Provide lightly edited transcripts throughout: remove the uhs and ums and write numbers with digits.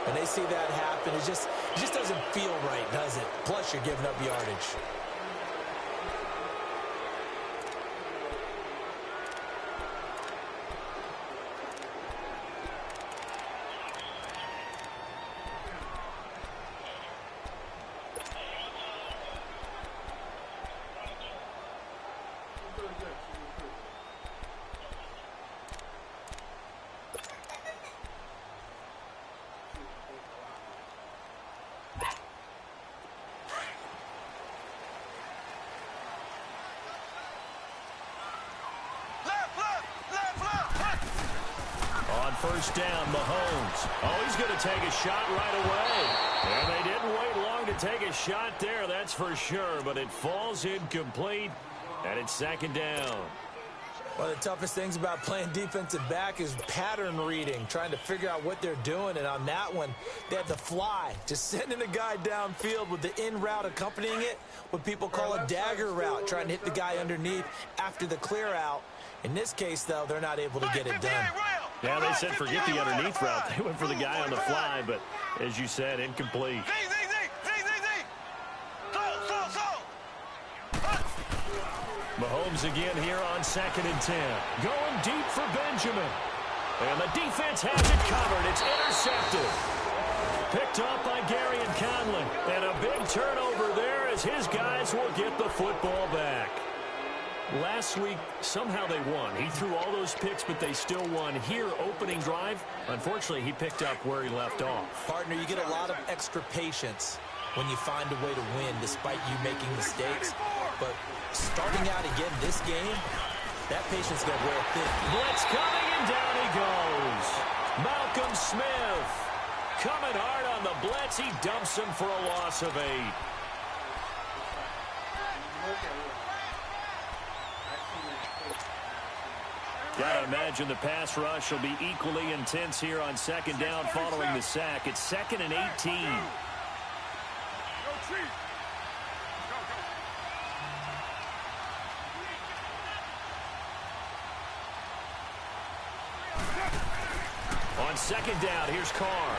When they see that happen, it just doesn't feel right, does it? Plus, you're giving up yardage. First down, Mahomes. Oh, he's going to take a shot right away. And they didn't wait long to take a shot there, that's for sure. But it falls incomplete, and it's second down. One of the toughest things about playing defensive back is pattern reading, trying to figure out what they're doing. And on that one, they had the fly, just sending a guy downfield with the in route accompanying it, what people call a dagger route, trying to hit the guy underneath after the clear out. In this case, though, they're not able to get it done. Yeah, they said forget the underneath route. They went for the guy on the fly, but as you said, incomplete. Mahomes again here on 2nd and 10. Going deep for Benjamin. And the defense has it covered. It's intercepted. Picked off by Gary and Conley. And a big turnover there as his guys will get the football back. Last week, somehow they won. He threw all those picks, but they still won. Here, opening drive, unfortunately, he picked up where he left off. Partner, you get a lot of extra patience when you find a way to win despite you making mistakes. But starting out again this game, that patience got wear thin. Blitz coming, and down he goes. Malcolm Smith coming hard on the blitz. He dumps him for a loss of 8. Gotta imagine the pass rush will be equally intense here on 2nd down following the sack. It's 2nd and 18. On 2nd down, here's Carr.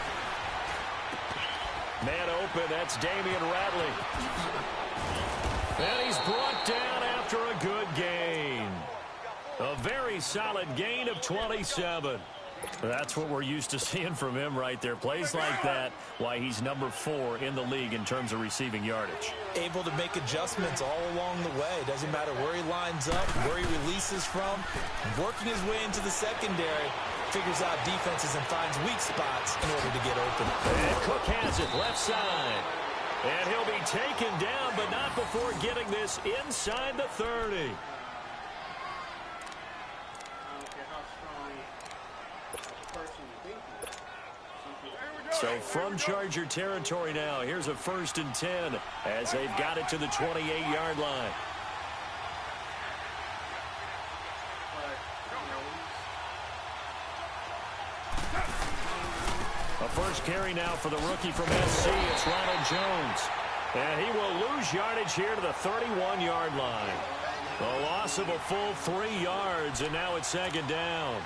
Man open, that's Damian Radley. And he's brought down after a good gain. A very solid gain of 27. That's what we're used to seeing from him right there. Plays like that, why he's number 4 in the league in terms of receiving yardage. Able to make adjustments all along the way. Doesn't matter where he lines up, where he releases from. Working his way into the secondary, figures out defenses and finds weak spots in order to get open. And Cook has it left side. And he'll be taken down, but not before getting this inside the 30. So from Charger territory now, here's a 1st and 10 as they've got it to the 28-yard line. A first carry now for the rookie from SC. It's Ronald Jones. And he will lose yardage here to the 31-yard line. A loss of a full 3 yards, and now it's 2nd down.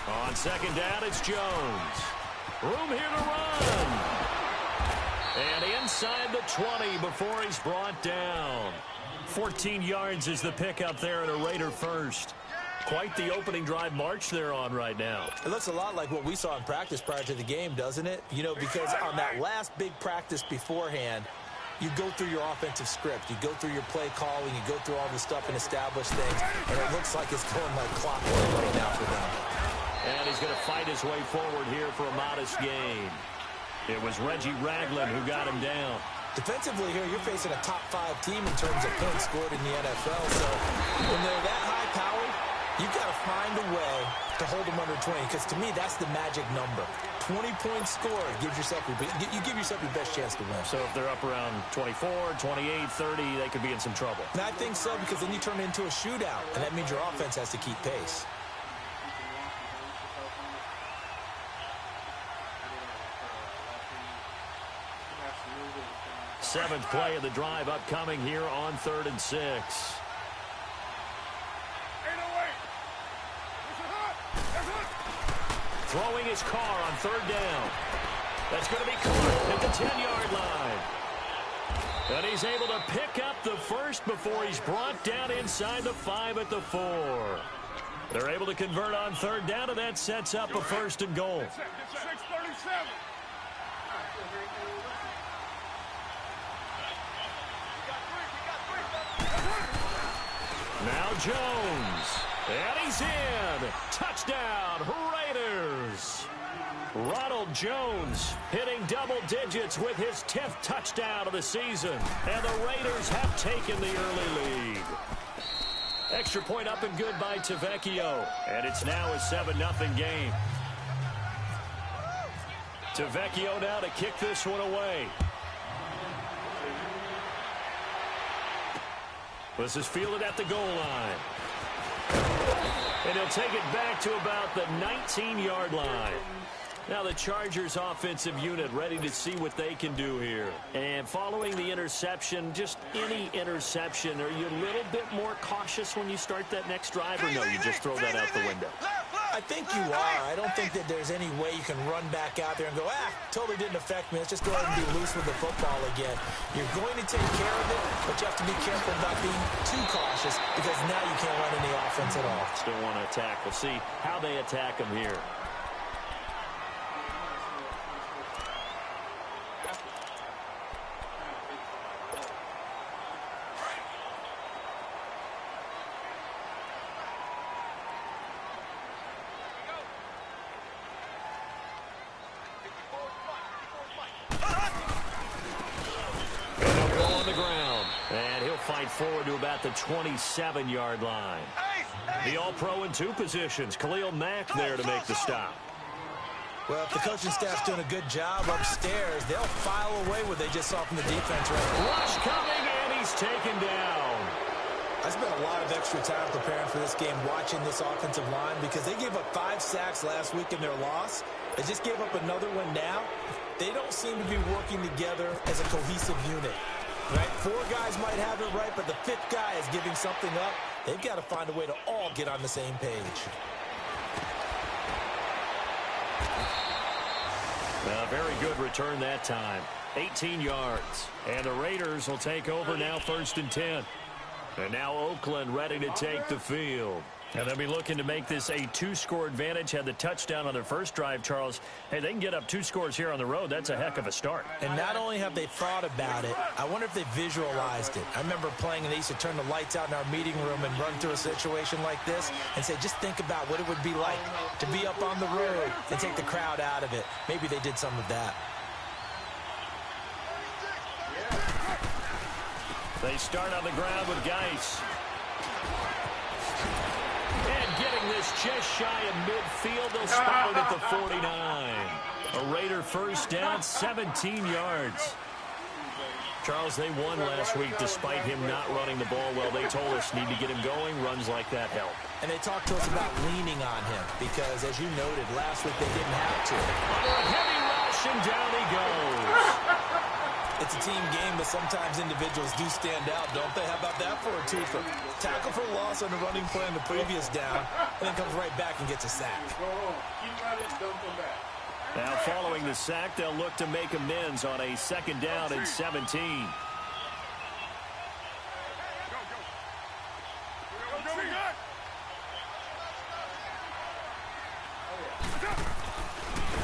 On 2nd down, it's Jones. Room here to run. And inside the 20 before he's brought down. 14 yards is the pickup there and a Raider first. Quite the opening drive march they're on right now. It looks a lot like what we saw in practice prior to the game, doesn't it? You know, because on that last big practice beforehand, you go through your offensive script. You go through your play calling. You go through all the stuff and establish things. And it looks like it's going like clockwork right now for them. And he's going to fight his way forward here for a modest gain. It was Reggie Ragland who got him down. Defensively here, you're facing a top 5 team in terms of points scored in the NFL. So when they're that high powered, you've got to find a way to hold them under 20. Because to me, that's the magic number. 20 points scored gives yourself you give yourself your best chance to win. So if they're up around 24, 28, 30, they could be in some trouble. And I think so, because then you turn it into a shootout, and that means your offense has to keep pace. 7th play of the drive upcoming here on 3rd and 6. Throwing his car on 3rd down. That's going to be caught at the 10-yard line. And he's able to pick up the first before he's brought down inside the 5 at the 4. They're able to convert on 3rd down, and that sets up a 1st and goal. Now Jones. And he's in. Touchdown, Raiders. Ronald Jones hitting double digits with his 10th touchdown of the season. And the Raiders have taken the early lead. Extra point up and good by Tavecchio. And it's now a 7-0 game. Tavecchio now to kick this one away. This is fielded at the goal line. And he'll take it back to about the 19-yard line. Now the Chargers offensive unit ready to see what they can do here. And following the interception, just any interception, are you a little bit more cautious when you start that next drive, or no, you just throw that out the window? I think you are. I don't think that there's any way you can run back out there and go, totally didn't affect me. Let's just go ahead and be loose with the football again. You're going to take care of it, but you have to be careful about being too cautious because now you can't run any offense at all. Still want to attack. We'll see how they attack him here. Forward to about the 27-yard line. The All-Pro in 2 positions. Khalil Mack there to make the stop. Well, if the coaching staff's doing a good job upstairs, they'll file away what they just saw from the defense right now. Rush coming, and he's taken down. I spent a lot of extra time preparing for this game watching this offensive line because they gave up 5 sacks last week in their loss. They just gave up another one now. They don't seem to be working together as a cohesive unit. Right? 4 guys might have it right, but the 5th guy is giving something up. They've got to find a way to all get on the same page. A very good return that time. 18 yards. And the Raiders will take over now 1st and 10. And now Oakland ready to take the field. And they'll be looking to make this a 2-score advantage. Had the touchdown on their first drive, Charles. Hey, they can get up 2 scores here on the road. That's a heck of a start. And not only have they thought about it, I wonder if they visualized it. I remember playing, and they used to turn the lights out in our meeting room and run through a situation like this and say, just think about what it would be like to be up on the road and take the crowd out of it. Maybe they did some of that. They start on the ground with Geis. And getting this just shy of midfield, they'll spot it at the 49. A Raider first down, 17 yards. Charles, they won last week despite him not running the ball well. They told us need to get him going. Runs like that help. And they talked to us about leaning on him because, as you noted, last week they didn't have to. Under a heavy rush, and down he goes. It's a team game, but sometimes individuals do stand out, don't they? How about that for a twofer? Tackle for loss on the running play on the previous down, and then comes right back and gets a sack. Now, following the sack, they'll look to make amends on a 2nd down and 17.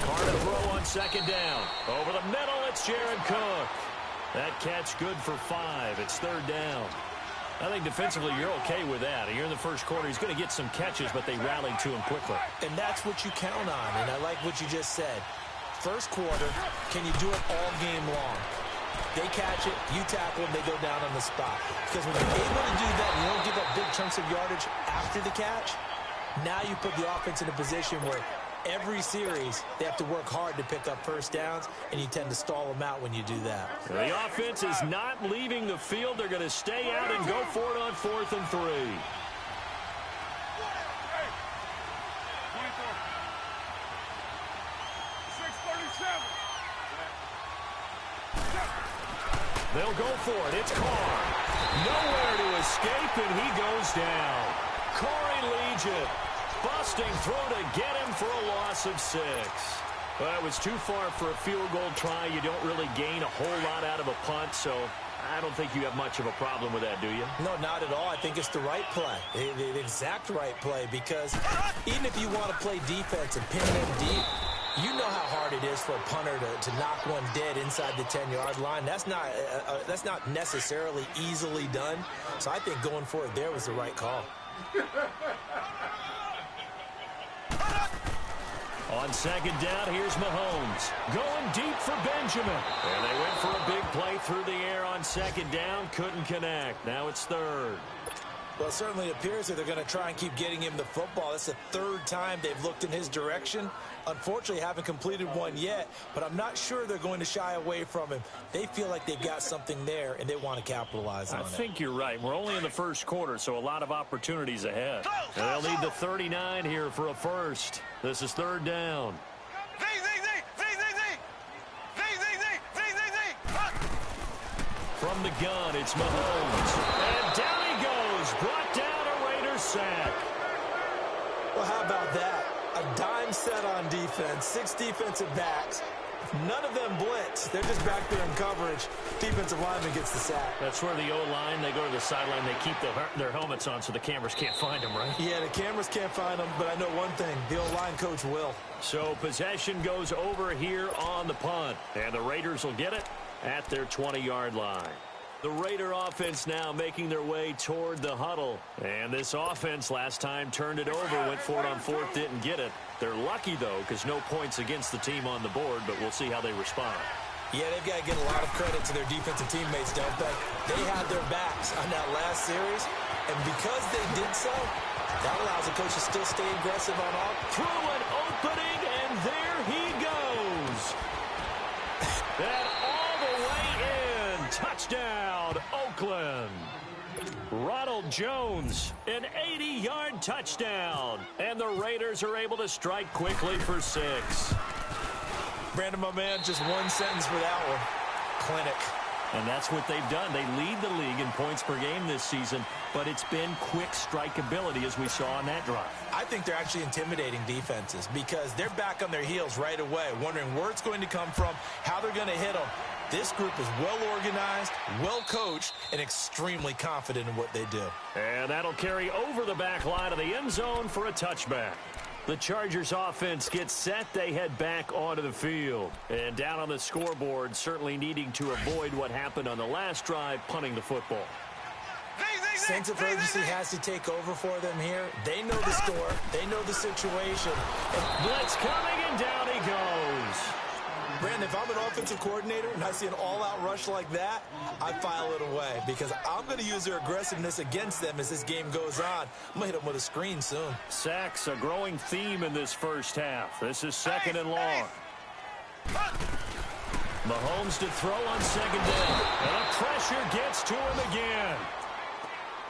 Carter throw on 2nd down. Over the middle, it's Jared Cook. That catch good for 5. It's 3rd down. I think defensively you're okay with that. Here in the first quarter, he's going to get some catches, but they rallied to him quickly. And that's what you count on, and I like what you just said. First quarter, can you do it all game long? They catch it, you tackle them, they go down on the spot. Because when you're able to do that, you don't give up big chunks of yardage after the catch, now you put the offense in a position where every series, they have to work hard to pick up first downs, and you tend to stall them out when you do that. The offense is not leaving the field. They're going to stay out and go for it on 4th and 3. They'll go for it. It's Carr. Nowhere to escape, and he goes down. Corey Legion busting through to get him for a loss of 6. Well, it was too far for a field goal try. You don't really gain a whole lot out of a punt, so I don't think you have much of a problem with that, do you? No, not at all. I think it's the right play, the exact right play, because even if you want to play defense and pin them deep, you know how hard it is for a punter to knock one dead inside the 10-yard line. That's not necessarily easily done. So I think going for it there was the right call. On second down, here's Mahomes. Going deep for Benjamin. And they went for a big play through the air on second down. Couldn't connect. Now it's third. Well, it certainly appears that they're going to try and keep getting him the football. That's the third time they've looked in his direction. Unfortunately, haven't completed one yet, but I'm not sure they're going to shy away from him. They feel like they've got something there, and they want to capitalize on it. I think you're right. We're only in the first quarter, so a lot of opportunities ahead. And they'll need the 39 here for a first. This is third down. From the gun, it's Mahomes. And down he goes. Brought down a Raiders sack. Well, how about that? A dime set on defense, 6 defensive backs. None of them blitz. They're just back there in coverage. Defensive lineman gets the sack. That's where the O-line, they go to the sideline, they keep their helmets on so the cameras can't find them, right? Yeah, the cameras can't find them, but I know one thing. The O-line coach will. So possession goes over here on the punt. And the Raiders will get it at their 20-yard line. The Raider offense now making their way toward the huddle. And this offense last time turned it over, went for it on fourth, didn't get it. They're lucky, though, because no points against the team on the board, but we'll see how they respond. Yeah, they've got to give a lot of credit to their defensive teammates, don't they? They had their backs on that last series, and because they did so, that allows the coach to still stay aggressive on all. Through an opening, and there he goes. And all the way in. Touchdown, Oakland. Ronald Jones, an 80-yard touchdown. And the Raiders are able to strike quickly for 6. Brandon, my man, just one sentence for that one. Clinic. And that's what they've done. They lead the league in points per game this season, but it's been quick strikeability as we saw on that drive. I think they're actually intimidating defenses because they're back on their heels right away, wondering where it's going to come from, how they're going to hit them. This group is well organized, well coached, and extremely confident in what they do. And that'll carry over the back line of the end zone for a touchback. The Chargers offense gets set. They head back onto the field. And down on the scoreboard, certainly needing to avoid what happened on the last drive, punting the football. Sense of urgency has to take over for them here. They know the score. They know the situation. Blitz coming, and down he goes. Brandon, if I'm an offensive coordinator and I see an all-out rush like that, I file it away because I'm going to use their aggressiveness against them as this game goes on. I'm going to hit them with a screen soon. Sacks, a growing theme in this first half. This is second and long. Mahomes to throw on second down. And the pressure gets to him again.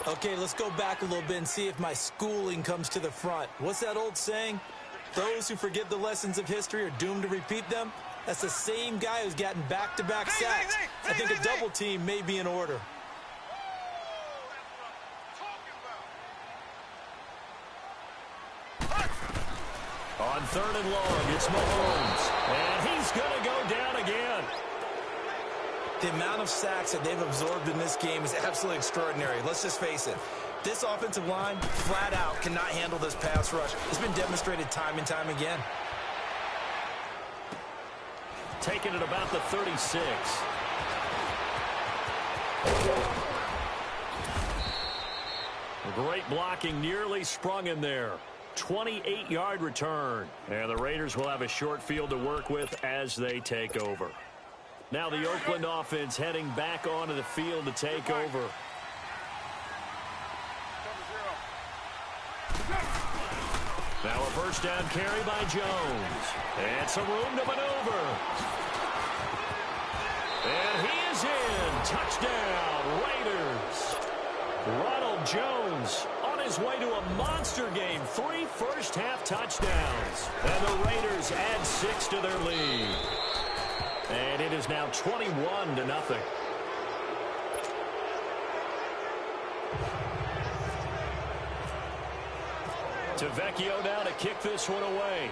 Okay, let's go back a little bit and see if my schooling comes to the front. What's that old saying? Those who forget the lessons of history are doomed to repeat them. That's the same guy who's gotten back-to-back sacks. I think a double team may be in order. On third and long, it's Mahomes. And he's going to go down again. The amount of sacks that they've absorbed in this game is absolutely extraordinary. Let's just face it. This offensive line, flat out, cannot handle this pass rush. It's been demonstrated time and time again. Taking it about the 36. Great blocking, nearly sprung him there. 28-yard return. And the Raiders will have a short field to work with as they take over. Now the Oakland offense heading back onto the field to take over. Now a first down carry by Jones. And some room to maneuver. And he is in. Touchdown, Raiders. Ronald Jones on his way to a monster game. 3 first-half touchdowns. And the Raiders add 6 to their lead. And it is now 21-0. Vecchio now to kick this one away.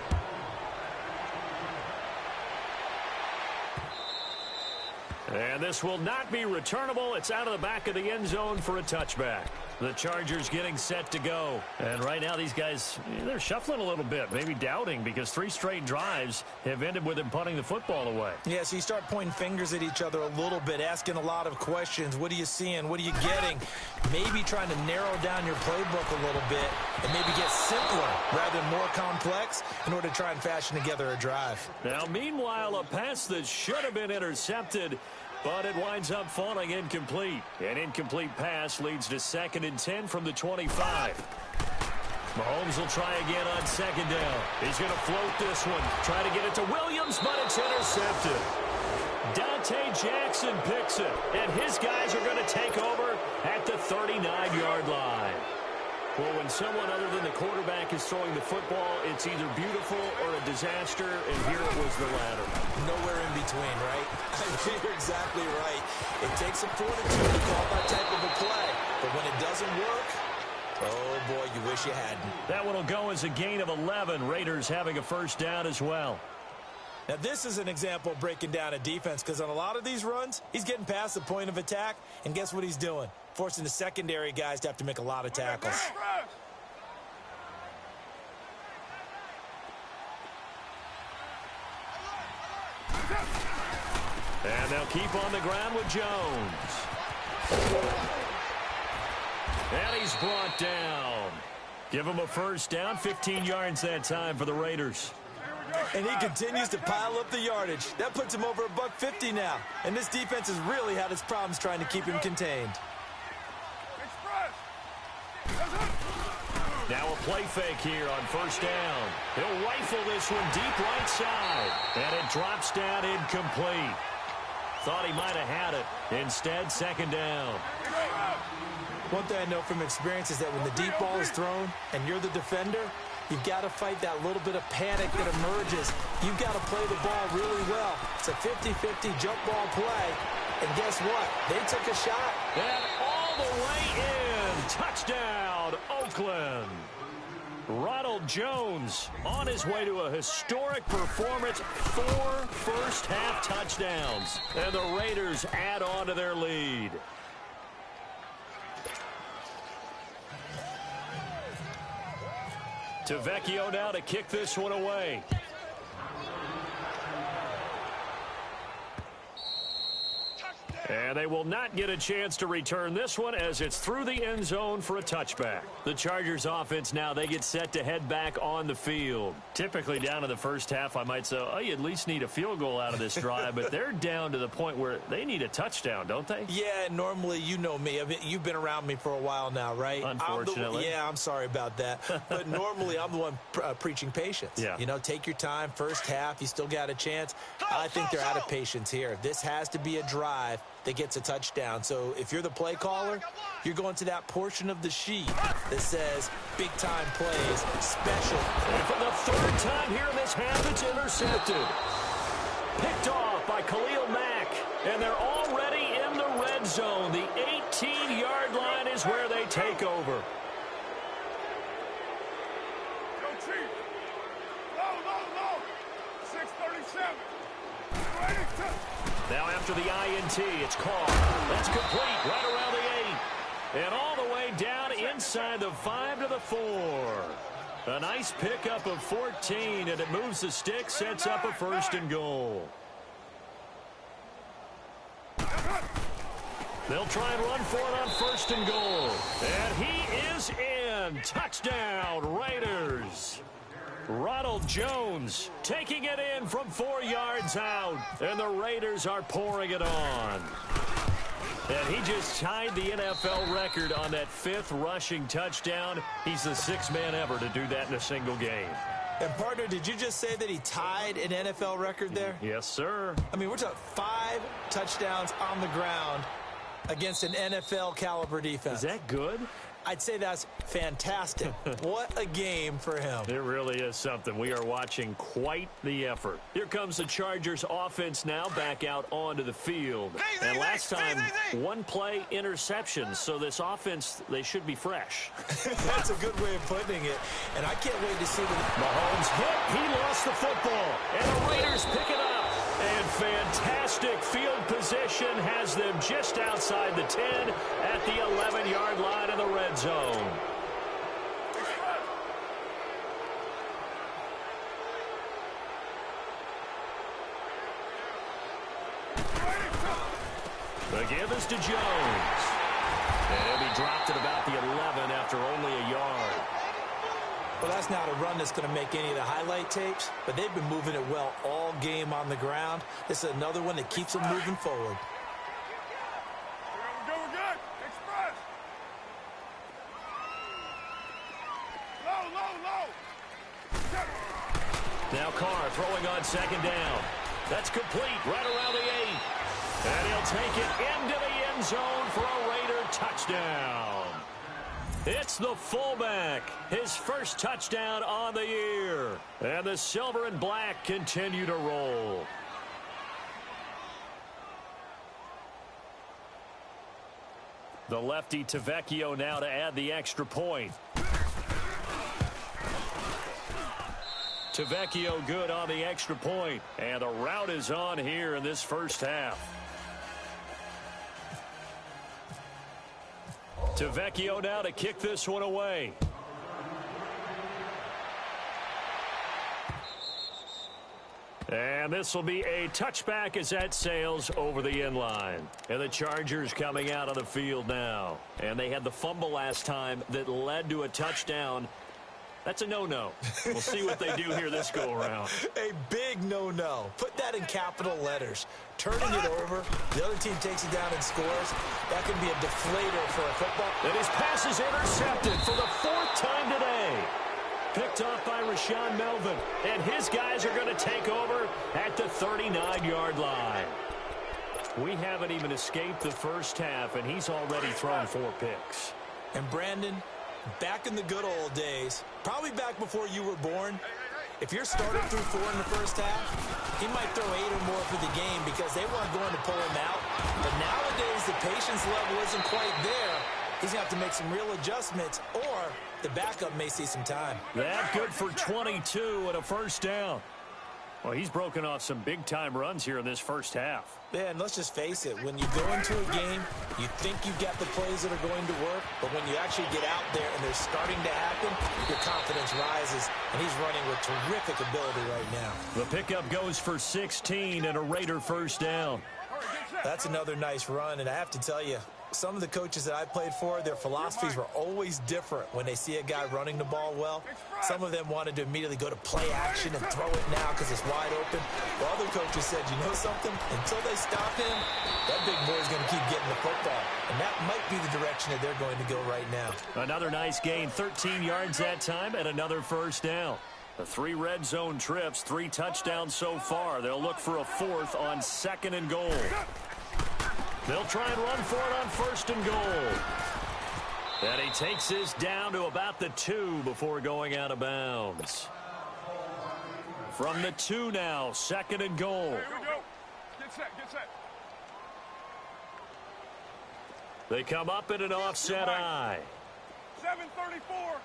And this will not be returnable. It's out of the back of the end zone for a touchback. The Chargers getting set to go. And right now these guys, they're shuffling a little bit, maybe doubting, because 3 straight drives have ended with them punting the football away. Yeah, so you start pointing fingers at each other a little bit, asking a lot of questions. What are you seeing? What are you getting? Maybe trying to narrow down your playbook a little bit and maybe get simpler rather than more complex in order to try and fashion together a drive. Now, meanwhile, a pass that should have been intercepted, but it winds up falling incomplete. An incomplete pass leads to 2nd and 10 from the 25. Mahomes will try again on 2nd down. He's going to float this one. Try to get it to Williams, but it's intercepted. Dante Jackson picks it, and his guys are going to take over at the 39-yard line. Well, when someone other than the quarterback is throwing the football, it's either beautiful or a disaster, and here it was the latter. Nowhere in between, right? You're exactly right. It takes some fortitude to call that type of a play, but when it doesn't work, oh boy, you wish you hadn't. That one will go as a gain of 11. Raiders having a 1st down as well. Now, this is an example of breaking down a defense, because on a lot of these runs, he's getting past the point of attack, and guess what he's doing? Forcing the secondary guys to have to make a lot of tackles. And they'll keep on the ground with Jones. And he's brought down. Give him a 1st down, 15 yards that time for the Raiders. And he continues to pile up the yardage. That puts him over $150 now. And this defense has really had its problems trying to keep him contained. Now a play fake here on 1st down. He'll rifle this one deep right side. And it drops down incomplete. Thought he might have had it. Instead, 2nd down. One thing I know from experience is that when the deep ball is thrown and you're the defender, you've got to fight that little bit of panic that emerges. You've got to play the ball really well. It's a 50-50 jump ball play. And guess what? They took a shot. And all the way in. Touchdown, Oakland. Ronald Jones on his way to a historic performance. 4 first-half touchdowns. And the Raiders add on to their lead. Vecchio now to kick this one away. And they will not get a chance to return this one as it's through the end zone for a touchback. The Chargers offense now, they get set to head back on the field. Typically down in the 1st half, I might say, oh, you at least need a field goal out of this drive, but they're down to the point where they need a touchdown, don't they? Yeah, normally, you know me. I mean, you've been around me for a while now, right? Unfortunately. I'm sorry about that. But normally, I'm the one preaching patience. Yeah. You know, take your time. 1st half, you still got a chance. I think they're out of patience here. This has to be a drive that gets a touchdown. So if you're the play caller, you're going to that portion of the sheet that says big-time plays, special. And for the 3rd time here in this half, it's intercepted. Picked off by Khalil Mack. And they're already in the red zone. The 18-yard line is where they take over. Yo, Chief. No. 637. Ready to... Now after the INT, it's caught. That's complete right around the 8. And all the way down inside the 5 to the 4. A nice pickup of 14, and it moves the stick, sets up a 1st and goal. They'll try and run for it on 1st and goal. And he is in. Touchdown, Raiders. Ronald Jones taking it in from 4 yards out. And the Raiders are pouring it on. And he just tied the NFL record on that 5th rushing touchdown. He's the 6th man ever to do that in a single game. And, partner, did you just say that he tied an NFL record there? Yes, sir. I mean, we're talking 5 touchdowns on the ground against an NFL caliber defense. Is that good? I'd say that's fantastic. What a game for him. It really is something. We are watching quite the effort. Here comes the Chargers offense now back out onto the field. And last time, one play interception. So this offense, they should be fresh. That's a good way of putting it. And I can't wait to see what Mahomes hit. He lost the football. And the Raiders pick it up. And fantastic field position has them just outside the 10 at the 11-yard line of the red zone. The give is to Jones. And he'll be dropped at about the 11 after only a yard. Well, that's not a run that's going to make any of the highlight tapes, but they've been moving it well all game on the ground. This is another one that keeps them moving forward. We're good. Express. Low. Now Carr throwing on second down. That's complete right around the 8. And he'll take it into the end zone for a Raider touchdown. It's the fullback, his first touchdown on the year. And the silver and black continue to roll. The lefty Tavecchio now to add the extra point. Tavecchio good on the extra point. And the route is on here in this first half. Tavecchio now to kick this one away. And this will be a touchback as that sails over the end line. And the Chargers coming out on the field now. And they had the fumble last time that led to a touchdown. That's a no-no. We'll see what they do here this go-around. A big no-no. Put that in capital letters. Turning it over, the other team takes it down and scores. That can be a deflator for a football. And his pass is intercepted for the 4th time today. Picked off by Rashawn Melvin. And his guys are going to take over at the 39-yard line. We haven't even escaped the first half, and he's already thrown 4 picks. And Brandon, back in the good old days, probably back before you were born, if you're starting through 4 in the first half, he might throw 8 or more for the game because they weren't going to pull him out. But nowadays, the patience level isn't quite there. He's going to have to make some real adjustments, or the backup may see some time. That good for 22 and a first down. Well, he's broken off some big-time runs here in this first half. Yeah, and let's just face it. When you go into a game, you think you've got the plays that are going to work, but when you actually get out there and they're starting to happen, your confidence rises, and he's running with terrific ability right now. The pickup goes for 16 and a Raider first down. That's another nice run, and I have to tell you, some of the coaches that I played for, their philosophies were always different when they see a guy running the ball well. Some of them wanted to immediately go to play action and throw it now because it's wide open. While other coaches said, you know something? Until they stop him, that big boy is going to keep getting the football. And that might be the direction that they're going to go right now. Another nice gain, 13 yards that time, and another first down. The 3 red zone trips, 3 touchdowns so far. They'll look for a 4th on 2nd and goal. They'll try and run for it on 1st and goal. And he takes this down to about the 2 before going out of bounds. From the 2 now, 2nd and goal. Here we go. Get set. They come up in an offset eye. 734.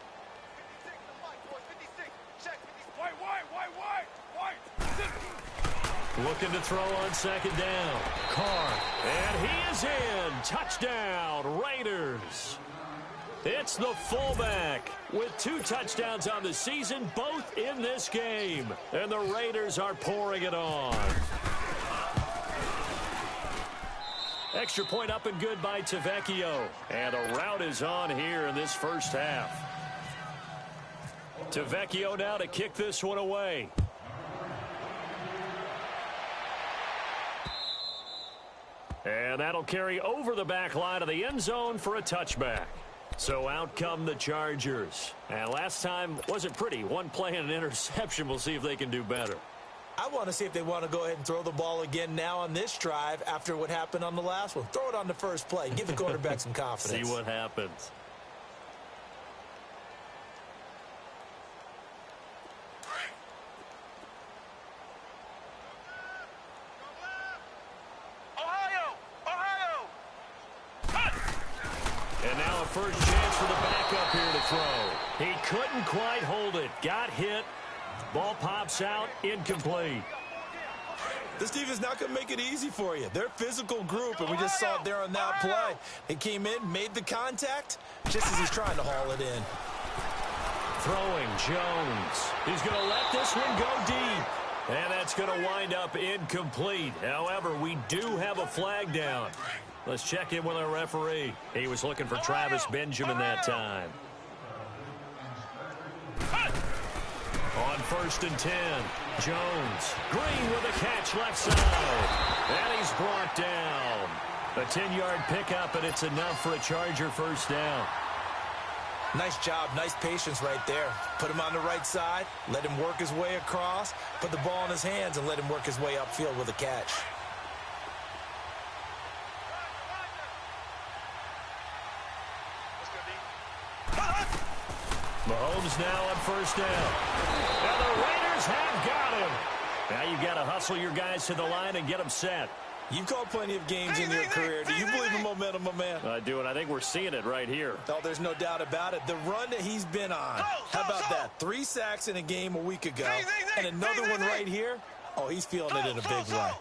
56. White. Looking to throw on 2nd down. Carr. And he is in. Touchdown, Raiders. It's the fullback with 2 touchdowns on the season, both in this game. And the Raiders are pouring it on. Extra point up and good by Tavecchio. And a route is on here in this first half. Tavecchio now to kick this one away. And that'll carry over the back line of the end zone for a touchback. So out come the Chargers. And last time wasn't pretty. 1 play and an interception. We'll see if they can do better. I want to see if they want to go ahead and throw the ball again now on this drive after what happened on the last one. Throw it on the first play. Give the quarterback some confidence. See what happens. And now a first chance for the backup here to throw. He couldn't quite hold it. Got hit. Ball pops out. Incomplete. This defense not going to make it easy for you. They're a physical group, and we just saw it there on that play. He came in, made the contact, just as he's trying to haul it in. Throwing Jones. He's going to let this one go deep. And that's going to wind up incomplete. However, we do have a flag down. Let's check in with our referee. He was looking for Travis Benjamin that time. On 1st and 10, Jones. Green with a catch left side. And he's brought down. A 10-yard pickup, and it's enough for a Charger first down. Nice job, nice patience right there. Put him on the right side, let him work his way across, put the ball in his hands, and let him work his way upfield with a catch. Mahomes now on first down. And the Raiders have got him. Now you've got to hustle your guys to the line and get them set. You've called plenty of games in your career. Do you believe in momentum, my man? I do, and I think we're seeing it right here. Oh, there's no doubt about it. The run that he's been on. How about that? 3 sacks in a game a week ago. And another one right here. Oh, he's feeling it in a big way.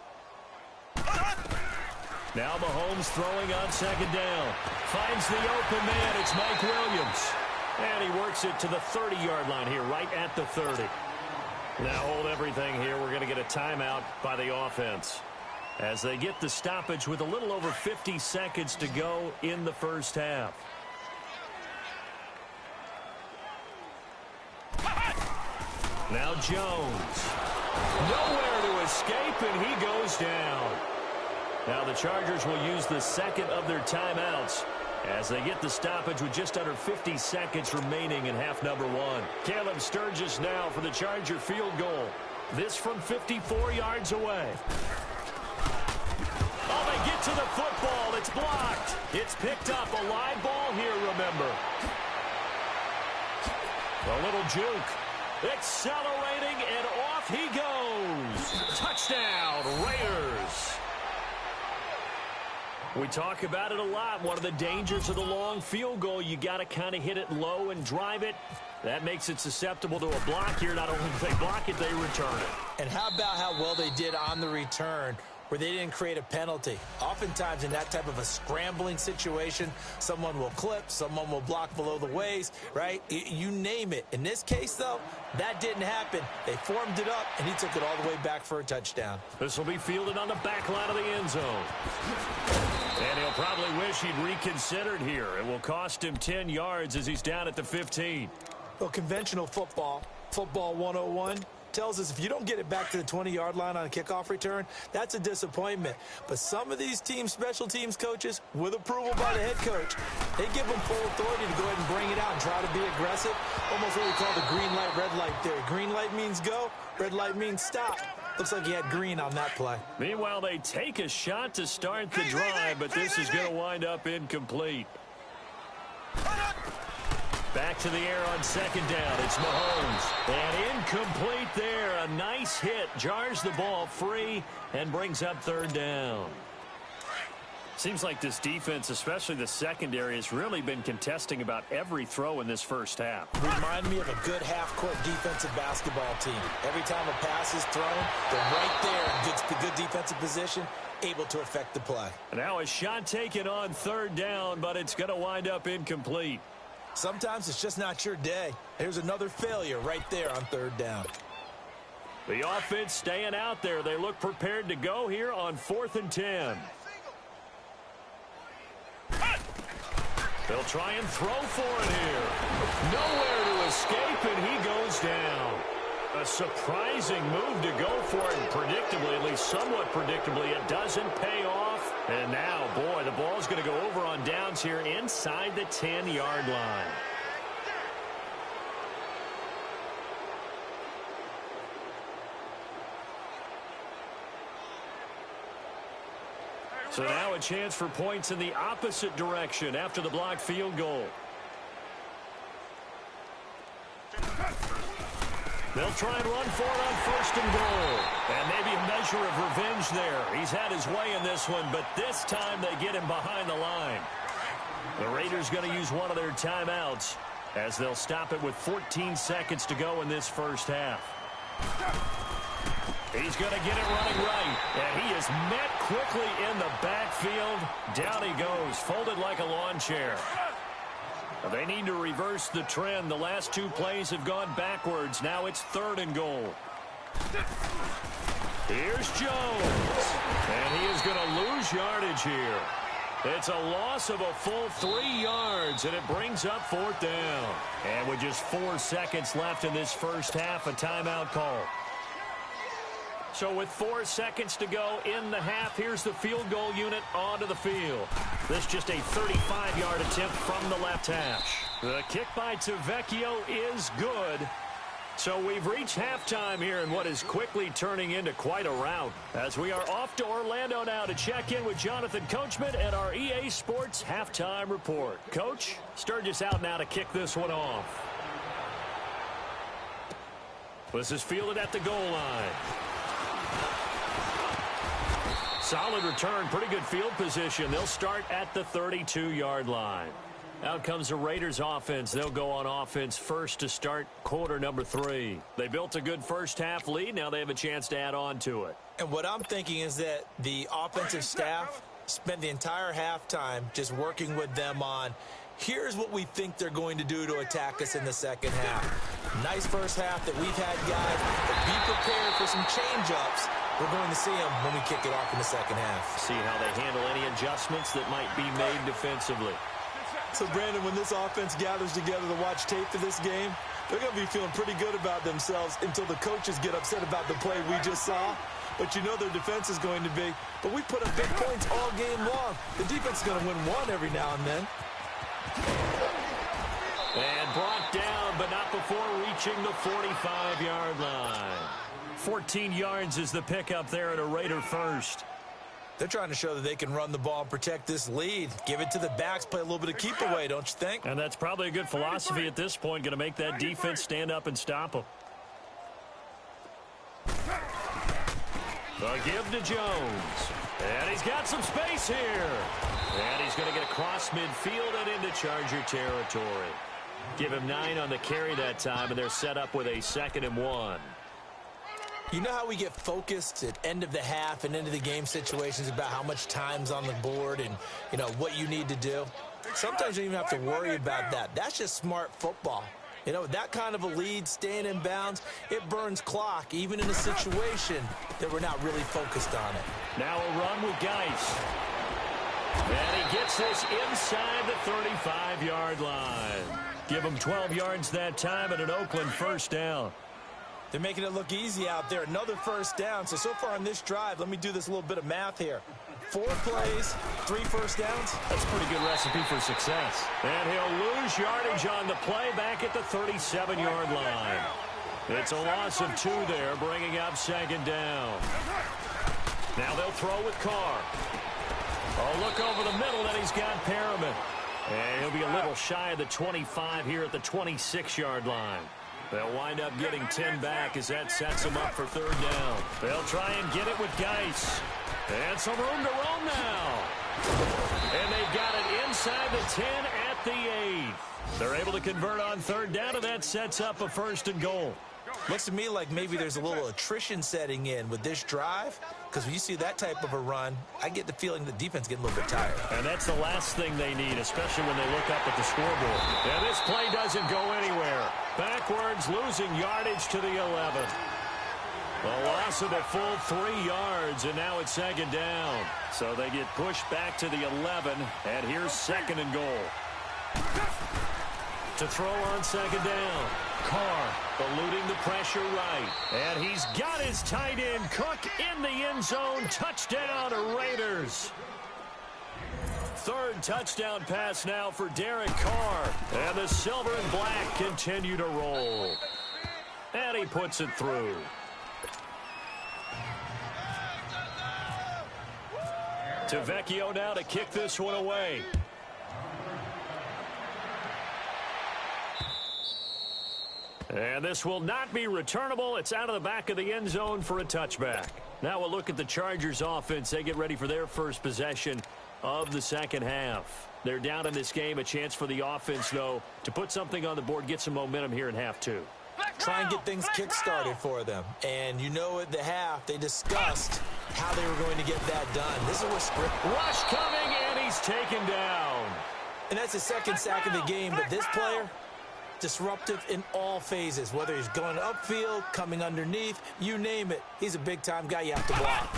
Now Mahomes throwing on 2nd down. Finds the open man. It's Mike Williams. And he works it to the 30-yard line here, right at the 30. Now hold everything here. We're going to get a timeout by the offense, as they get the stoppage with a little over 50 seconds to go in the first half. Now Jones. Nowhere to escape, and he goes down. Now the Chargers will use the second of their timeouts as they get the stoppage with just under 50 seconds remaining in half number 1. Caleb Sturgis now for the Charger field goal. This from 54 yards away. Oh, they get to the football. It's blocked. It's picked up. A live ball here, remember. A little juke. Accelerating, and off he goes. Touchdown, Raiders. We talk about it a lot. One of the dangers of the long field goal, you got to kind of hit it low and drive it. That makes it susceptible to a block here. Not only do they block it, they return it. And how about how well they did on the return, where they didn't create a penalty? Oftentimes in that type of a scrambling situation, someone will clip, someone will block below the waist, right? You name it. In this case, though, that didn't happen. They formed it up, and he took it all the way back for a touchdown. This will be fielded on the back line of the end zone. And he'll probably wish he'd reconsidered here. It will cost him 10 yards as he's down at the 15. Well, conventional football 101, tells us if you don't get it back to the 20-yard line on a kickoff return, that's a disappointment. But some of these team special teams coaches, with approval by the head coach, they give them full authority to go ahead and bring it out and try to be aggressive. Almost what we call the green light, red light theory. Green light means go, red light means stop. Looks like he had green on that play. Meanwhile, they take a shot to start the drive, but this is going to wind up incomplete. Back to the air on 2nd down. It's Mahomes. And incomplete there. A nice hit. Jars the ball free and brings up 3rd down. Seems like this defense, especially the secondary, has really been contesting about every throw in this first half. Remind me of a good half-court defensive basketball team. Every time a pass is thrown, they're right there in good defensive position, able to affect the play. Now a shot taken on 3rd down, but it's going to wind up incomplete. Sometimes it's just not your day. Here's another failure right there on 3rd down. The offense staying out there. They look prepared to go here on 4th and 10. They'll try and throw for it here. Nowhere to escape, and he goes down. A surprising move to go for it, and predictably, at least somewhat predictably, it doesn't pay off. And now, boy, the ball's going to go over on downs here inside the 10-yard line. So now a chance for points in the opposite direction after the blocked field goal. They'll try and run for it on 1st and goal. And maybe a measure of revenge there. He's had his way in this one, but this time they get him behind the line. The Raiders going to use one of their timeouts as they'll stop it with 14 seconds to go in this first half. He's going to get it running right, and he is met quickly in the backfield. Down he goes, folded like a lawn chair. They need to reverse the trend. The last two plays have gone backwards. Now it's 3rd and goal. Here's Jones, and he is going to lose yardage here. It's a loss of a full 3 yards, and it brings up 4th down. And with just 4 seconds left in this first half, a timeout call. So with 4 seconds to go in the half, here's the field goal unit onto the field. This just a 35-yard attempt from the left hash. The kick by Tavecchio is good. So we've reached halftime here in what is quickly turning into quite a rout, as we are off to Orlando now to check in with Jonathan Coachman and our EA Sports Halftime Report. Coach, Sturgis out now to kick this one off. This is fielded at the goal line. Solid return, pretty good field position. They'll start at the 32-yard line. Out comes the Raiders offense. They'll go on offense first to start quarter number 3. They built a good first half lead. Now they have a chance to add on to it. And what I'm thinking is that the offensive staff spent the entire halftime just working with them on, here's what we think they're going to do to attack us in the second half. Nice first half that we've had, guys. But be prepared for some change-ups. We're going to see them when we kick it off in the second half. See how they handle any adjustments that might be made defensively. So, Brandon, when this offense gathers together to watch tape for this game, they're going to be feeling pretty good about themselves until the coaches get upset about the play we just saw. But you know their defense is going to be. But we put up big points all game long. The defense is going to win one every now and then. And brought down, but not before reaching the 45-yard line. 14 yards is the pickup there at a Raider first. They're trying to show that they can run the ball and protect this lead. Give it to the backs, play a little bit of keep away, don't you think? And that's probably a good philosophy at this point, going to make that defense stand up and stop them. The give to Jones. And he's got some space here. And he's going to get across midfield and into Charger territory. Give him 9 on the carry that time, and they're set up with a 2nd and 1. You know how we get focused at end of the half and into the game situations about how much time's on the board and, you know, what you need to do? Sometimes you don't even have to worry about that. That's just smart football. You know, that kind of a lead, staying in bounds, it burns clock, even in a situation that we're not really focused on it. Now a run with Geis. And he gets this inside the 35-yard line. Give him 12 yards that time and an Oakland first down. They're making it look easy out there. Another first down. So far on this drive, let me do this little bit of math here. 4 plays, 3 first downs. That's a pretty good recipe for success. And he'll lose yardage on the play back at the 37-yard line. It's a loss of 2 there, bringing up 2nd down. Now they'll throw with Carr. Oh, look over the middle, and he's got Perriman. And he'll be a little shy of the 25 here at the 26-yard line. They'll wind up getting 10 back as that sets them up for 3rd down. They'll try and get it with Geis. And some room to roam now. And they've got it inside the 10 at the 8. They're able to convert on 3rd down, and that sets up a 1st and goal. Looks to me like maybe there's a little attrition setting in with this drive, because when you see that type of a run, I get the feeling the defense getting a little bit tired. And that's the last thing they need, especially when they look up at the scoreboard. And this play doesn't go anywhere. Backwards, losing yardage to the 11. A loss of a full 3 yards, and now it's 2nd down. So they get pushed back to the 11, and here's 2nd and goal. To throw on 2nd down. Carr eluding the pressure right. And he's got his tight end, Cook, in the end zone. Touchdown, Raiders. 3rd touchdown pass now for Derek Carr. And the silver and black continue to roll. And he puts it through. Tavecchio now to kick this one away. And this will not be returnable. It's out of the back of the end zone for a touchback. Now we'll look at the Chargers offense. They get ready for their first possession of the second half. They're down in this game. A chance for the offense, though, to put something on the board, get some momentum here in half two. Try and get things kick-started for them. And you know at the half, they discussed how they were going to get that done. This is where script. Rush coming, and he's taken down. And that's his second sack of the game. But this player, disruptive in all phases. Whether he's going upfield, coming underneath, you name it. He's a big-time guy you have to block.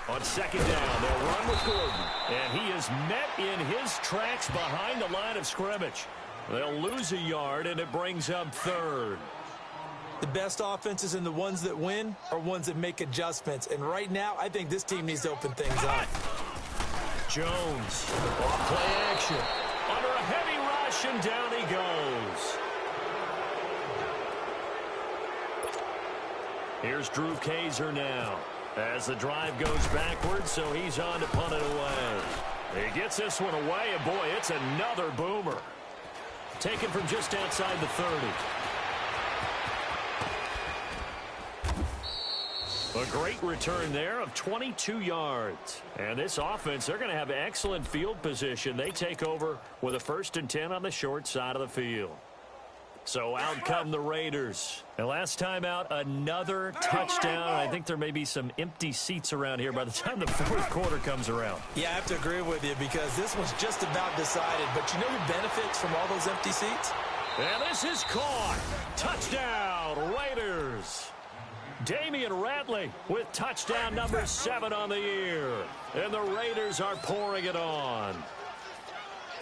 On second down, they'll run with Gordon. And he is met in his tracks behind the line of scrimmage. They'll lose a yard, and it brings up third. The best offenses and the ones that win are ones that make adjustments. And right now, I think this team needs to open things up. Jones, off play action. Under a heavy rush, and down he goes. Here's Drew Kaiser now. As the drive goes backwards, so he's on to punt it away. He gets this one away, and boy, it's another boomer. Taken from just outside the 30. A great return there of 22 yards. And this offense, they're going to have excellent field position. They take over with a 1st and 10 on the short side of the field. So out come the Raiders. And last time out, another touchdown. I think there may be some empty seats around here by the time the fourth quarter comes around. Yeah, I have to agree with you because this one's just about decided. But you know who benefits from all those empty seats? And this is caught. Touchdown, Raiders. Damian Ratley with touchdown number 7 on the year. And the Raiders are pouring it on.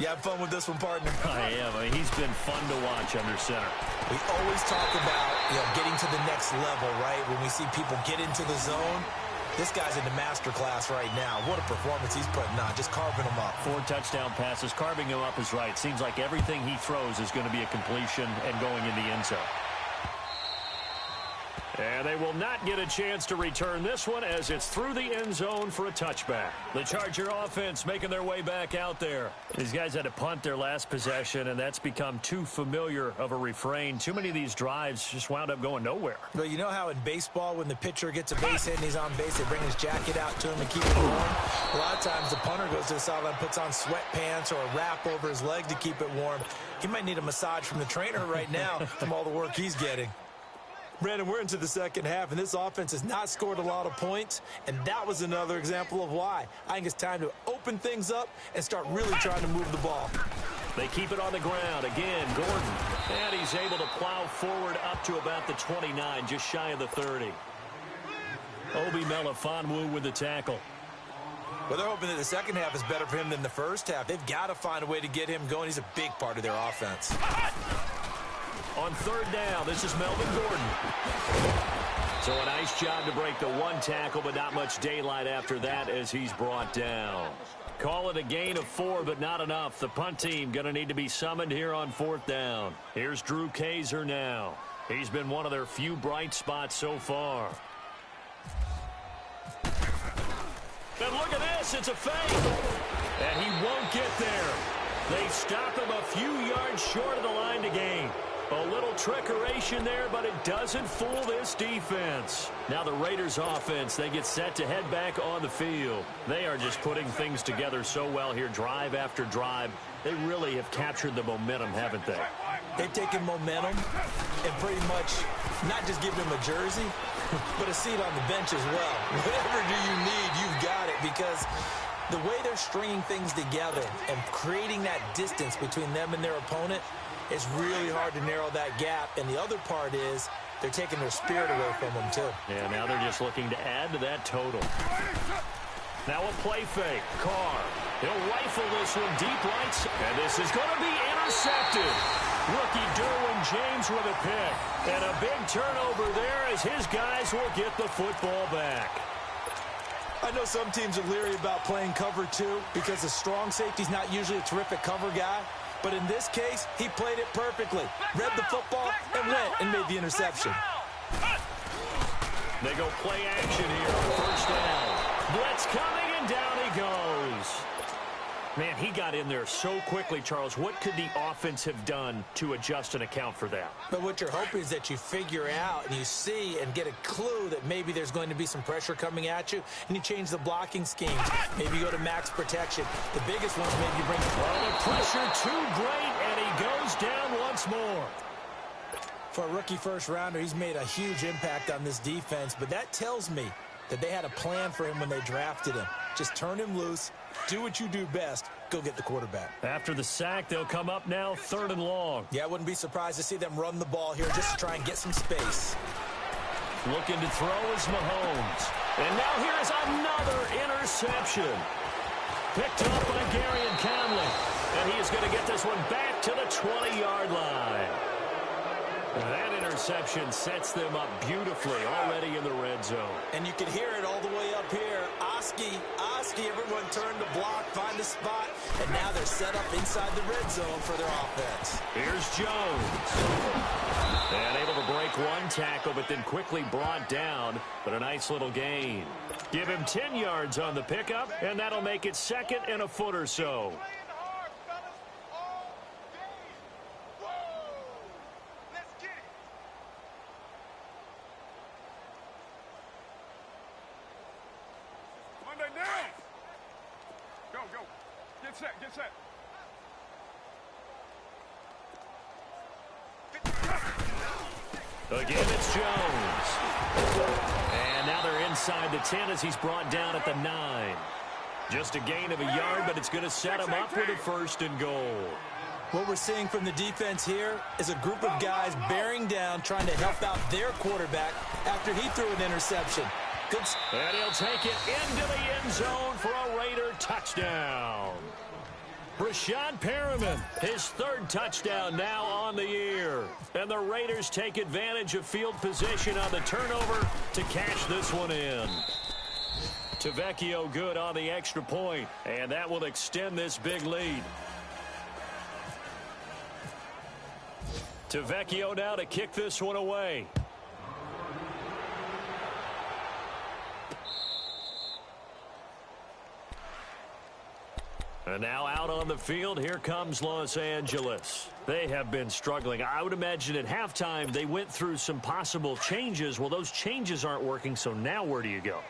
You have fun with this one, partner? I am. I mean, he's been fun to watch under center. We always talk about, getting to the next level, right? When we see people get into the zone, this guy's in the master class right now. What a performance he's putting on, just carving them up. 4 touchdown passes. Carving him up is right. Seems like everything he throws is going to be a completion and going in the end zone. And they will not get a chance to return this one as it's through the end zone for a touchback. The Charger offense making their way back out there. These guys had to punt their last possession, and that's become too familiar of a refrain. Too many of these drives just wound up going nowhere. But you know how in baseball, when the pitcher gets a base hit and he's on base, they bring his jacket out to him and keep him warm? A lot of times the punter goes to the sideline, puts on sweatpants or a wrap over his leg to keep it warm. He might need a massage from the trainer right now from all the work he's getting. Brandon, we're into the second half, and this offense has not scored a lot of points, and that was another example of why. I think it's time to open things up and start really trying to move the ball. They keep it on the ground. Again, Gordon. And he's able to plow forward up to about the 29, just shy of the 30. Obi Melifonwu with the tackle. Well, they're hoping that the second half is better for him than the first half. They've got to find a way to get him going. He's a big part of their offense. On third down, this is Melvin Gordon. So a nice job to break the 1 tackle, but not much daylight after that as he's brought down. Call it a gain of 4, but not enough. The punt team going to need to be summoned here on 4th down. Here's Drew Kaiser now. He's been one of their few bright spots so far. And look at this, it's a fake. And he won't get there. They stop him a few yards short of the line to gain. A little trickeration there, but it doesn't fool this defense. Now the Raiders offense, they get set to head back on the field. They are just putting things together so well here, drive after drive. They really have captured the momentum, haven't they? They've taken momentum and pretty much not just given him a jersey, but a seat on the bench as well. Whatever do you need, you've got it, because the way they're stringing things together and creating that distance between them and their opponent, it's really hard to narrow that gap. And the other part is they're taking their spirit away from them, too. Yeah, now they're just looking to add to that total. Now a play fake. Carr. He'll rifle this one deep right. And this is going to be intercepted. Rookie Derwin James with a pick. And a big turnover there as his guys will get the football back. I know some teams are leery about playing cover 2 because the strong safety's not usually a terrific cover guy. But in this case, he played it perfectly. Read the football and went and made the interception. They go play action here on 1st down. Blitz coming, and down he goes. Man, he got in there so quickly, Charles. What could the offense have done to adjust and account for that? But what you're hoping is that you figure out and you see and get a clue that maybe there's going to be some pressure coming at you, and you change the blocking schemes. Maybe you go to max protection. The biggest one's maybe bring... Well, the pressure too great, and he goes down once more. For a rookie first-rounder, he's made a huge impact on this defense, but that tells me that they had a plan for him when they drafted him. Just turn him loose, do what you do best, go get the quarterback. After the sack, they'll come up now 3rd and long. Yeah, I wouldn't be surprised to see them run the ball here just to try and get some space. Looking to throw is Mahomes. And now here is another interception. Picked up by Gary and Conley. And he is going to get this one back to the 20-yard line. That interception sets them up beautifully already in the red zone. And you can hear it all the way up here. Oski, everyone turned to block, find a spot, and now they're set up inside the red zone for their offense. Here's Jones. And able to break one tackle, but then quickly brought down, but a nice little gain. Give him 10 yards on the pickup, and that'll make it 2nd and a foot or so. Get set. Again, it's Jones. And now they're inside the 10 as he's brought down at the 9. Just a gain of a yard, but it's going to set him up with a 1st and goal. What we're seeing from the defense here is a group of guys bearing down, trying to help out their quarterback after he threw an interception. Good. And he'll take it into the end zone for a Raider touchdown. Brashad Perriman, his 3rd touchdown now on the year. And the Raiders take advantage of field position on the turnover to cash this one in. Tavecchio good on the extra point, and that will extend this big lead. Tavecchio now to kick this one away. And now out on the field, here comes Los Angeles. They have been struggling. I would imagine at halftime they went through some possible changes. Well, those changes aren't working, so now where do you go?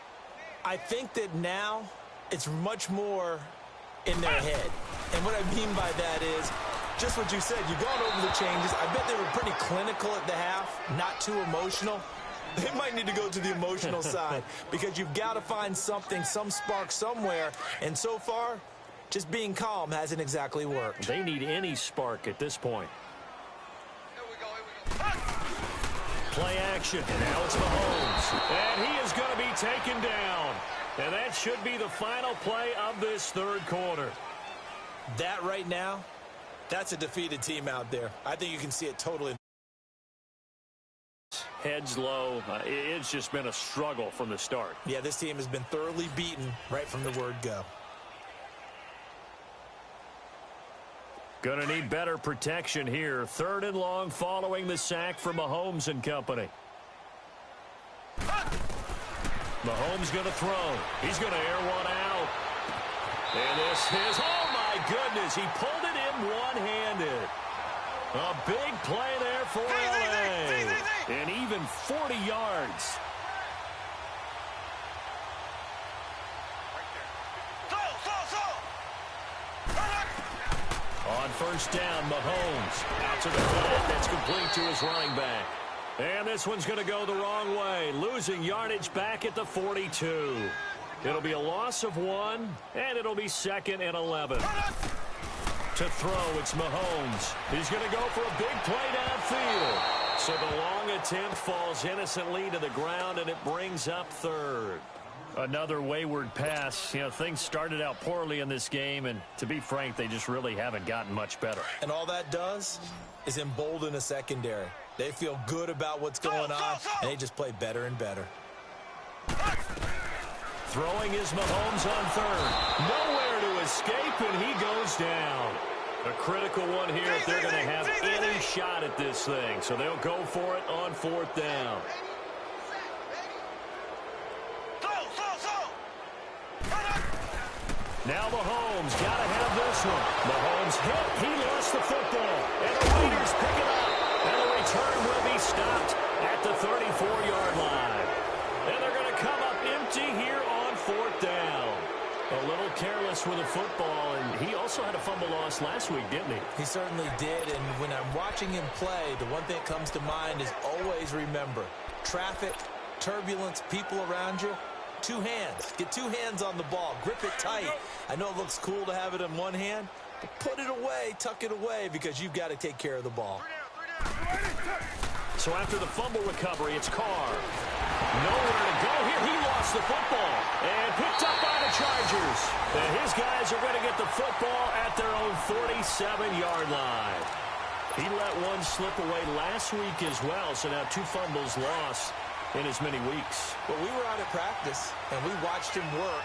I think that now it's much more in their head. And what I mean by that is just what you said. You've gone over the changes. I bet they were pretty clinical at the half, not too emotional. They might need to go to the emotional side because you've got to find something, some spark somewhere. And so far, just being calm hasn't exactly worked. They need any spark at this point. Here we go. Play action. Now it's Mahomes. And he is going to be taken down. And that should be the final play of this 3rd quarter. That right now, that's a defeated team out there. I think you can see it totally. Heads low. It's just been a struggle from the start. Yeah, this team has been thoroughly beaten right from the word go. Going to need better protection here. 3rd and long following the sack from Mahomes and company. Mahomes going to throw. He's going to air one out. And this is, oh my goodness, he pulled it in one-handed. A big play there for LA. And even 40 yards. On 1st down, Mahomes out to the flat. That's complete to his running back. And this one's going to go the wrong way, losing yardage back at the 42. It'll be a loss of 1, and it'll be 2nd and 11. To throw, it's Mahomes. He's going to go for a big play downfield. So the long attempt falls innocently to the ground, and it brings up 3rd. Another wayward pass. You know, things started out poorly in this game, and to be frank, they just really haven't gotten much better. And all that does is embolden a secondary. They feel good about what's going on, and they just play better and better. Throwing is Mahomes on 3rd. Nowhere to escape, and he goes down. A critical one here if they're going to have any shot at this thing. So they'll go for it on 4th down. Now Mahomes got to have to him. Mahomes hit. He lost the football. And the Raiders pick it up. And the return will be stopped at the 34-yard line. And they're going to come up empty here on 4th down. A little careless with the football, and he also had a fumble loss last week, didn't he? He certainly did, and when I'm watching him play, the one thing that comes to mind is always remember, traffic, turbulence, people around you, 2 hands. Get 2 hands on the ball. Grip it tight. I know it looks cool to have it in one hand, but put it away, tuck it away, because you've got to take care of the ball. So after the fumble recovery, it's Carr. Nowhere to go here. He lost the football and picked up by the Chargers. And his guys are going to get the football at their own 47-yard line. He let one slip away last week as well, so now 2 fumbles lost in as many weeks. Well, we were out at practice, and we watched him work.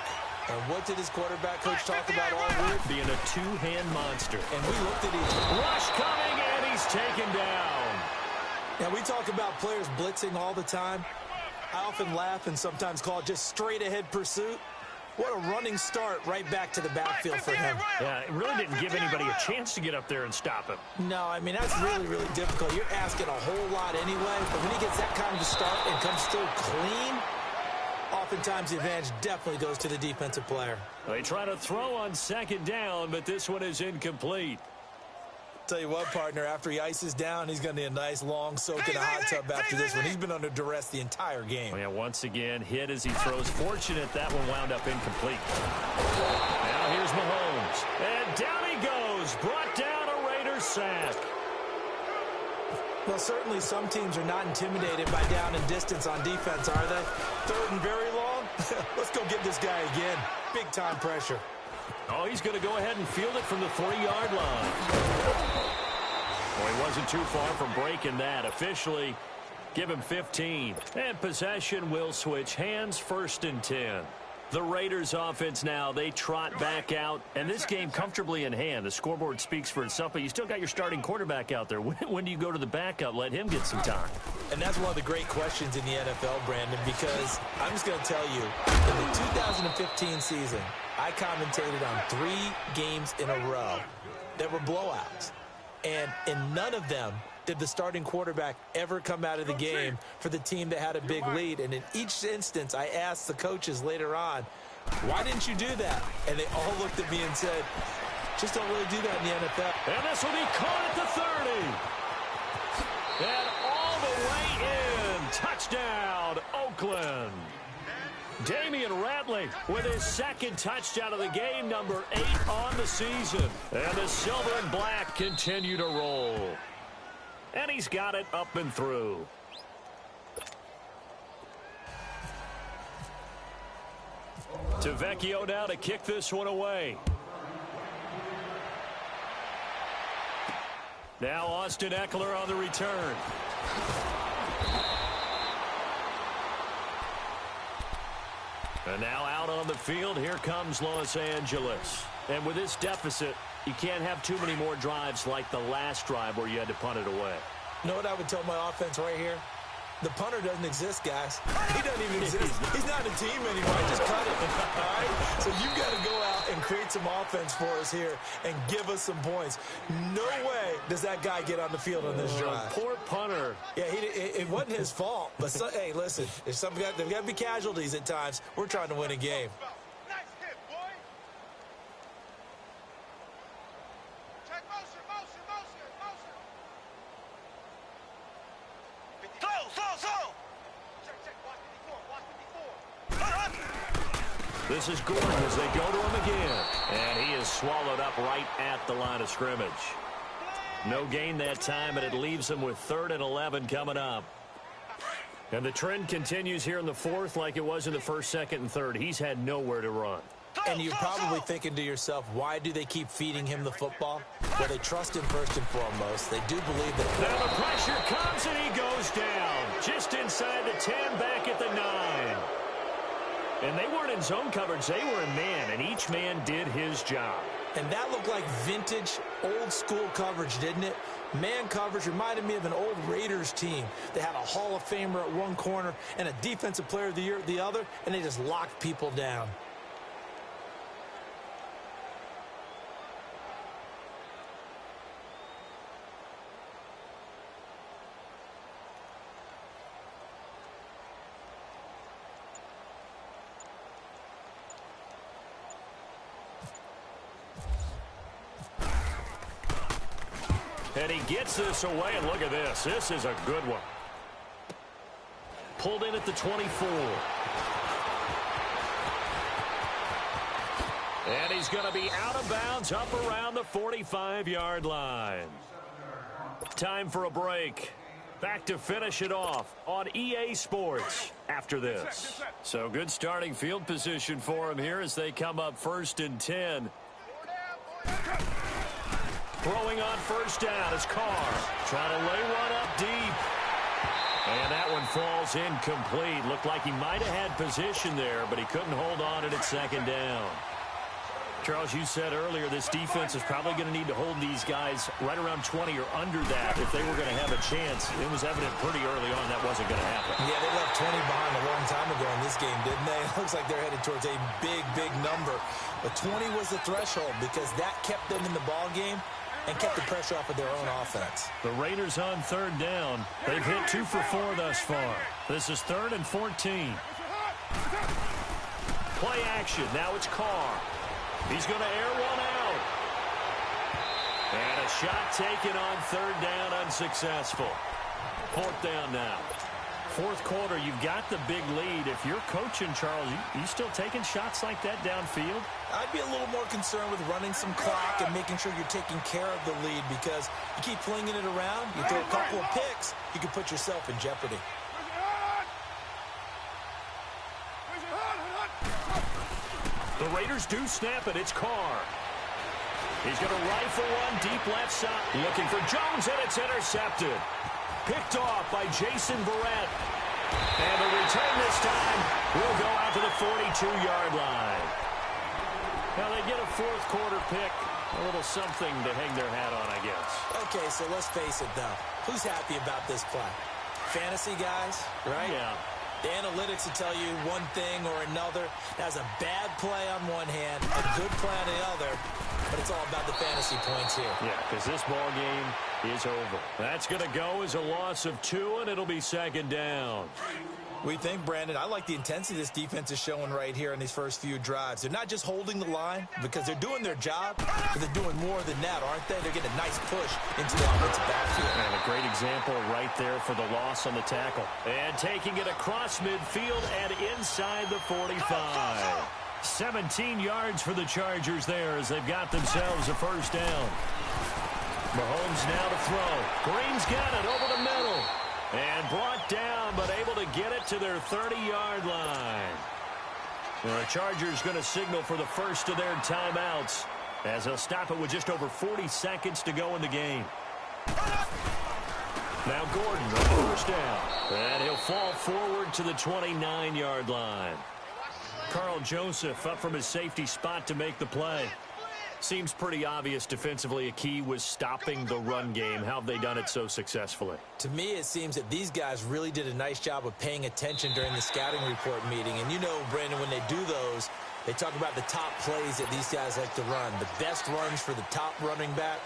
And what did his quarterback coach talk about all week? Being a 2-hand monster. And we looked at each other. Rush coming, and he's taken down. Now, we talk about players blitzing all the time. I often laugh and sometimes call it just straight-ahead pursuit. What a running start right back to the backfield for him. Yeah, it really didn't give anybody a chance to get up there and stop him. No, I mean, that's really, really difficult. You're asking a whole lot anyway, but when he gets that kind of a start and comes still clean, oftentimes the advantage definitely goes to the defensive player. They try to throw on 2nd down, but this one is incomplete. Tell you what, partner, after he ices down, he's going to need a nice long soak in a hot tub after this one. He's been under duress the entire game. Yeah, once again, hit as he throws. Fortunate that one wound up incomplete. Now here's Mahomes. And down he goes. Brought down a Raiders sack. Well, certainly some teams are not intimidated by down and distance on defense, are they? 3rd and very long? Let's go get this guy again. Big-time pressure. Oh, he's going to go ahead and field it from the 3-yard line. Well, he wasn't too far from breaking that. Officially, give him 15. And possession will switch hands, 1st and 10. The Raiders offense now, they trot back out. And this game comfortably in hand. The scoreboard speaks for itself, but you still got your starting quarterback out there. When do you go to the backup? Let him get some time. And that's one of the great questions in the NFL, Brandon, because I'm just going to tell you, in the 2015 season, I commentated on 3 games in a row that were blowouts. And in none of them did the starting quarterback ever come out of the game for the team that had a big lead. And in each instance, I asked the coaches later on, why didn't you do that? And they all looked at me and said, just don't really do that in the NFL. And this will be caught at the 30. And all the way in. Touchdown, Oakland. Damian Ratley with his 2nd touchdown of the game, number 8 on the season. And the silver and black continue to roll. And he's got it up and through. To Vecchio now to kick this one away. Now Austin Eckler on the return. And now out on the field, here comes Los Angeles. And with this deficit, you can't have too many more drives like the last drive where you had to punt it away. You know what I would tell my offense right here? The punter doesn't exist, guys. He doesn't even exist. He's not a team anymore. I just cut it, all right? So you've got to go out and create some offense for us here and give us some points. No way does that guy get on the field on this drive. Poor punter. Yeah, it wasn't his fault. But, hey, listen, there's got to be casualties at times. We're trying to win a game. Nice hit, boy. Check motion. Slow. Check. Watch 54. This is Gordon as they go to him again. And he is swallowed up right at the line of scrimmage. No gain that time, and it leaves him with 3rd and 11 coming up. And the trend continues here in the 4th like it was in the 1st, 2nd, and 3rd. He's had nowhere to run. And you're probably thinking to yourself, why do they keep feeding him the football? Well, they trust him first and foremost. They do believe that. Now the pressure comes, and he goes down. Just inside the 10, back at the 9. And they weren't in zone coverage. They were in man, and each man did his job. And that looked like vintage, old-school coverage, didn't it? Man coverage reminded me of an old Raiders team. They had a Hall of Famer at one corner and a Defensive Player of the Year at the other, and they just locked people down. And he gets this away, and look at this. This is a good one. Pulled in at the 24. And he's going to be out of bounds up around the 45-yard line. Time for a break. Back to finish it off on EA Sports after this. So good starting field position for him here as they come up 1st and 10. Throwing on 1st down is Carr. Trying to lay one up deep. And that one falls incomplete. Looked like he might have had position there, but he couldn't hold on it at 2nd down. Charles, you said earlier this defense is probably going to need to hold these guys right around 20 or under that if they were going to have a chance. It was evident pretty early on that wasn't going to happen. Yeah, they left 20 behind a long time ago in this game, didn't they? It looks like they're headed towards a big, big number. But 20 was the threshold because that kept them in the ball game and kept the pressure off of their own offense. The Raiders on 3rd down. They've hit 2 for 4 thus far. This is 3rd and 14. Play action. Now it's Carr. He's going to air one out. And a shot taken on 3rd down, unsuccessful. 4th down now. 4th quarter, you've got the big lead. If you're coaching, Charles, you still taking shots like that downfield? I'd be a little more concerned with running some clock and making sure you're taking care of the lead because you keep flinging it around, you throw a couple of picks, you can put yourself in jeopardy. The Raiders do snap it. It's Carr. He's going to rifle one deep left side. Looking for Jones, and it's intercepted. Picked off by Jason Verrett. And the return this time will go out to the 42-yard line. Now they get a 4th quarter pick. A little something to hang their hat on, I guess. Okay, so let's face it, though. Who's happy about this play? Fantasy guys, right? Yeah. The analytics will tell you one thing or another. That's a bad play on one hand, a good play on the other, but it's all about the fantasy points here. Yeah, because this ball game is over. That's going to go as a loss of 2, and it'll be 2nd down. We think, Brandon, I like the intensity this defense is showing right here in these first few drives. They're not just holding the line because they're doing their job, but they're doing more than that, aren't they? They're getting a nice push into the offensive backfield. And a great example right there for the loss on the tackle. And taking it across midfield and inside the 45. 17 yards for the Chargers there as they've got themselves a 1st down. Mahomes now to throw. Green's got it over the middle. And brought down, but able to get it to their 30-yard line. The Chargers going to signal for the first of their timeouts as they'll stop it with just over 40 seconds to go in the game. Now Gordon on 1st down. And he'll fall forward to the 29-yard line. Carl Joseph up from his safety spot to make the play. Seems pretty obvious defensively a key was stopping the run game. How have they done it so successfully? To me, it seems that these guys really did a nice job of paying attention during the scouting report meeting. And you know, Brandon, when they do those, they talk about the top plays that these guys like to run. The best runs for the top running back,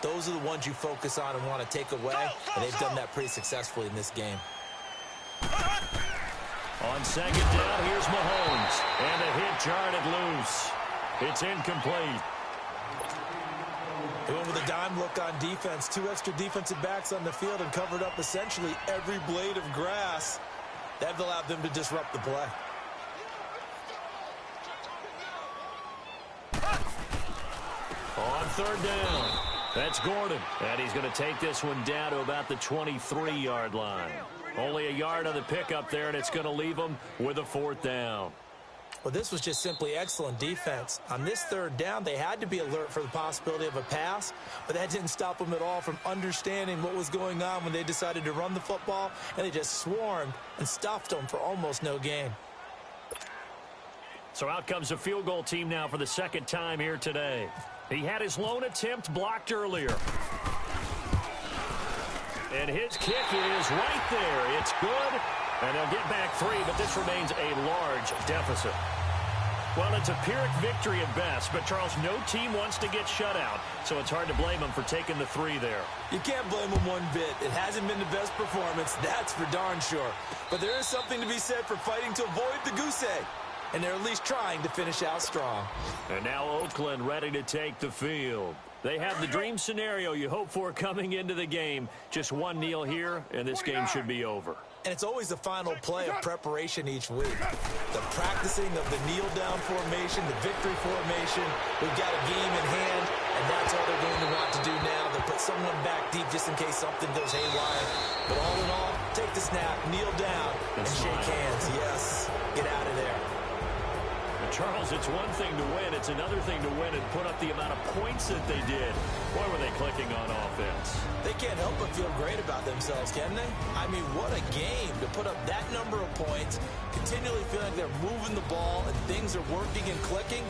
those are the ones you focus on and want to take away. And they've done that pretty successfully in this game. On 2nd down, here's Mahomes. And a hit jarred it loose. It's incomplete. They went with a dime look on defense. 2 extra defensive backs on the field and covered up essentially every blade of grass. That allowed them to disrupt the play. On 3rd down, that's Gordon. And he's going to take this one down to about the 23-yard line. Only a yard on the pickup there, and it's going to leave them with a 4th down. Well, this was just simply excellent defense. On this 3rd down, they had to be alert for the possibility of a pass, but that didn't stop them at all from understanding what was going on when they decided to run the football, and they just swarmed and stuffed them for almost no gain. So out comes a field goal team now for the 2nd time here today. He had his lone attempt blocked earlier. And his kick is right there. It's good. And they'll get back 3, but this remains a large deficit. Well, it's a Pyrrhic victory at best, but, Charles, no team wants to get shut out, so it's hard to blame them for taking the 3 there. You can't blame them one bit. It hasn't been the best performance, that's for darn sure. But there is something to be said for fighting to avoid the goose egg, and they're at least trying to finish out strong. And now Oakland ready to take the field. They have the dream scenario you hope for coming into the game. Just one kneel here, and this game should be over. And it's always the final play of preparation each week. The practicing of the kneel-down formation, the victory formation. We've got a game in hand, and that's all they're going to want to do now. They'll put someone back deep just in case something goes haywire. But all in all, take the snap, kneel down, and shake hands. Yes, get out of there. Charles, it's one thing to win. It's another thing to win and put up the amount of points that they did. Boy, were they clicking on offense. They can't help but feel great about themselves, can they? I mean, what a game to put up that number of points, continually feeling like they're moving the ball and things are working and clicking.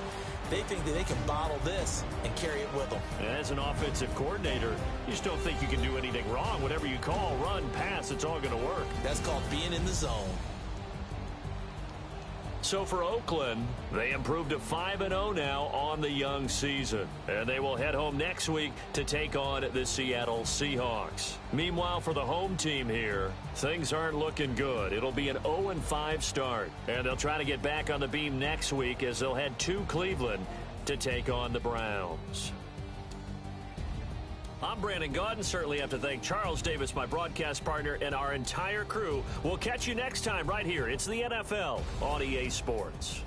They think that they can bottle this and carry it with them. As an offensive coordinator, you just don't think you can do anything wrong. Whatever you call, run, pass, it's all going to work. That's called being in the zone. So for Oakland, they improved to 5-0 now on the young season. And they will head home next week to take on the Seattle Seahawks. Meanwhile, for the home team here, things aren't looking good. It'll be an 0-5 start. And they'll try to get back on the beam next week as they'll head to Cleveland to take on the Browns. I'm Brandon Gaudin. Certainly have to thank Charles Davis, my broadcast partner, and our entire crew. We'll catch you next time right here. It's the NFL on EA Sports.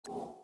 you.